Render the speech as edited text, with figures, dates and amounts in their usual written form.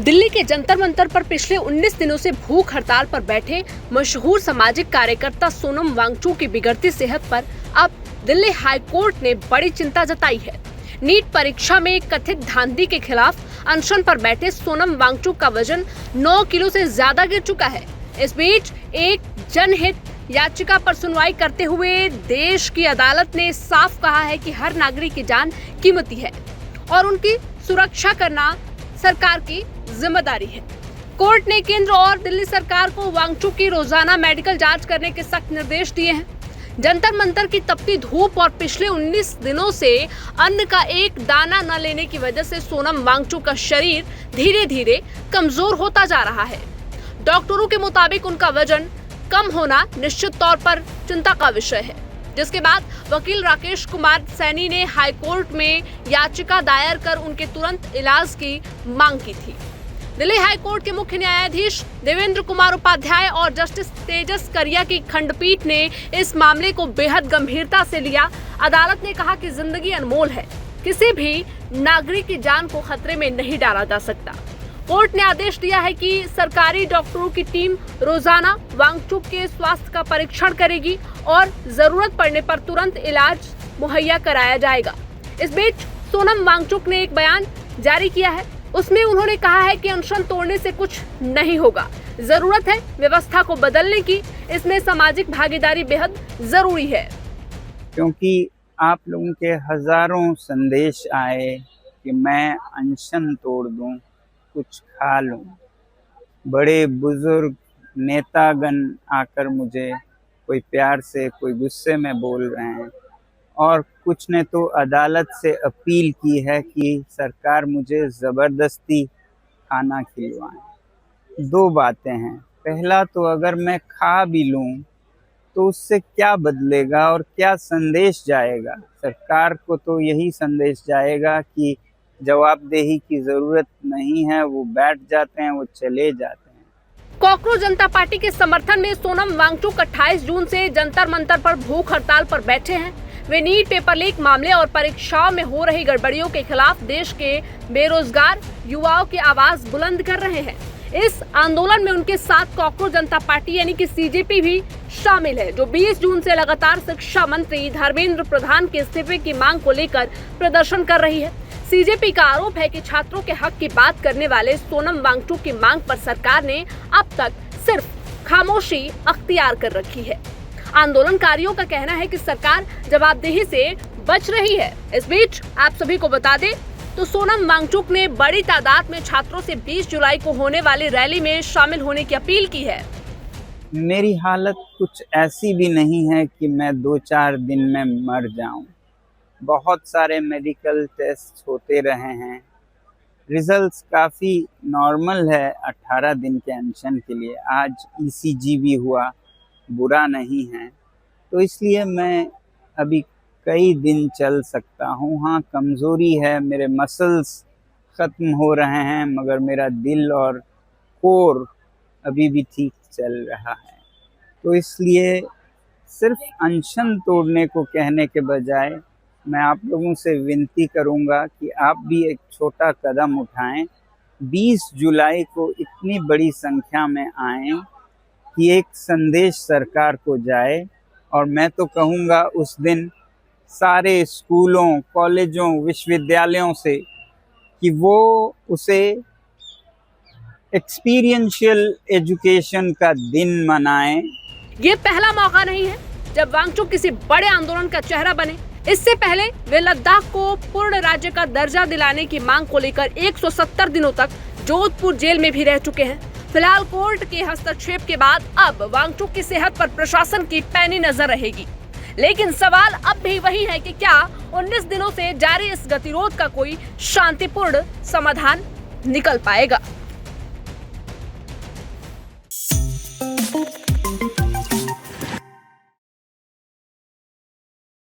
दिल्ली के जंतर मंतर पर पिछले 19 दिनों से भूख हड़ताल पर बैठे मशहूर सामाजिक कार्यकर्ता सोनम वांगचुक की बिगड़ती सेहत पर अब दिल्ली हाई कोर्ट ने बड़ी चिंता जताई है। नीट परीक्षा में कथित धांधली के खिलाफ अनशन पर बैठे सोनम वांगचुक का वजन 9 किलो से ज्यादा गिर चुका है। इस बीच एक जनहित याचिका पर सुनवाई करते हुए देश की अदालत ने साफ कहा है कि हर नागरिक की जान कीमती है और उनकी सुरक्षा करना सरकार की जिम्मेदारी है। कोर्ट ने केंद्र और दिल्ली सरकार को वांगचुक की रोजाना मेडिकल जांच करने के सख्त निर्देश दिए हैं। जंतर मंतर की तपती धूप और पिछले 19 दिनों से अन्न का एक दाना न लेने की वजह से सोनम वांगचुक का शरीर धीरे धीरे कमजोर होता जा रहा है। डॉक्टरों के मुताबिक उनका वजन कम होना निश्चित तौर पर चिंता का विषय है, जिसके बाद वकील राकेश कुमार सैनी ने हाई कोर्ट में याचिका दायर कर उनके तुरंत इलाज की मांग की थी। दिल्ली हाई कोर्ट के मुख्य न्यायाधीश देवेंद्र कुमार उपाध्याय और जस्टिस तेजस करिया की खंडपीठ ने इस मामले को बेहद गंभीरता से लिया। अदालत ने कहा कि जिंदगी अनमोल है, किसी भी नागरिक की जान को खतरे में नहीं डाला जा सकता। कोर्ट ने आदेश दिया है कि सरकारी डॉक्टरों की टीम रोजाना वांगचुक के स्वास्थ्य का परीक्षण करेगी और जरूरत पड़ने पर तुरंत इलाज मुहैया कराया जाएगा। इस बीच सोनम वांगचुक ने एक बयान जारी किया है। उसमें उन्होंने कहा है कि अनशन तोड़ने से कुछ नहीं होगा, जरूरत है व्यवस्था को बदलने की। इसमें सामाजिक भागीदारी बेहद जरूरी है। क्योंकि आप लोगों के हजारों संदेश आए कि मैं अनशन तोड़ दूं, कुछ खा लूं। बड़े बुजुर्ग नेतागण आकर मुझे कोई प्यार से कोई गुस्से में बोल रहे हैं और कुछ ने तो अदालत से अपील की है कि सरकार मुझे ज़बरदस्ती खाना खिलवाएं। दो बातें हैं, पहला तो अगर मैं खा भी लूं तो उससे क्या बदलेगा और क्या संदेश जाएगा? सरकार को तो यही संदेश जाएगा कि जवाबदेही की जरूरत नहीं है, वो बैठ जाते हैं, वो चले जाते हैं। कॉकरोच जनता पार्टी के समर्थन में सोनम वांगचुक 28 जून से जंतर मंतर पर भूख हड़ताल पर बैठे हैं। वे नीट पेपर लीक मामले और परीक्षाओं में हो रही गड़बड़ियों के खिलाफ देश के बेरोजगार युवाओं की आवाज बुलंद कर रहे हैं। इस आंदोलन में उनके साथ कॉकरोच जनता पार्टी यानी कि सीजेपी भी शामिल है, जो 20 जून से लगातार शिक्षा मंत्री धर्मेंद्र प्रधान के इस्तीफे की मांग को लेकर प्रदर्शन कर रही है। सीजेपी का आरोप है कि छात्रों के हक की बात करने वाले सोनम वांगचुक की मांग पर सरकार ने अब तक सिर्फ खामोशी अख्तियार कर रखी है। आंदोलनकारियों का कहना है कि सरकार जवाबदेही से बच रही है। इस बीच आप सभी को बता दें तो सोनम वांगचुक ने बड़ी तादाद में छात्रों से 20 जुलाई को होने वाली रैली में शामिल होने की अपील की है। मेरी हालत कुछ ऐसी भी नहीं है कि मैं 2-4 दिन में मर जाऊं। बहुत सारे मेडिकल टेस्ट होते रहे हैं, रिजल्ट्स काफ़ी नॉर्मल है 18 दिन के अनशन के लिए। आज ईसीजी भी हुआ, बुरा नहीं है, तो इसलिए मैं अभी कई दिन चल सकता हूँ। हाँ, कमज़ोरी है, मेरे मसल्स ख़त्म हो रहे हैं, मगर मेरा दिल और कोर अभी भी ठीक चल रहा है। तो इसलिए सिर्फ अनशन तोड़ने को कहने के बजाय मैं आप लोगों से विनती करूंगा कि आप भी एक छोटा कदम उठाएं। 20 जुलाई को इतनी बड़ी संख्या में आएं कि एक संदेश सरकार को जाए, और मैं तो कहूँगा उस दिन सारे स्कूलों, कॉलेजों, विश्वविद्यालयों से कि वो उसे एक्सपीरियंशियल एजुकेशन का दिन मनाएं। ये पहला मौका नहीं है जब वांगचुक किसी बड़े आंदोलन का चेहरा बने। इससे पहले वे लद्दाख को पूर्ण राज्य का दर्जा दिलाने की मांग को लेकर 170 दिनों तक जोधपुर जेल में भी रह चुके हैं। फिलहाल कोर्ट के हस्तक्षेप के बाद अब वांगचुक की सेहत पर प्रशासन की पैनी नजर रहेगी। लेकिन सवाल अब भी वही है कि क्या 19 दिनों से जारी इस गतिरोध का कोई शांतिपूर्ण समाधान निकल पाएगा।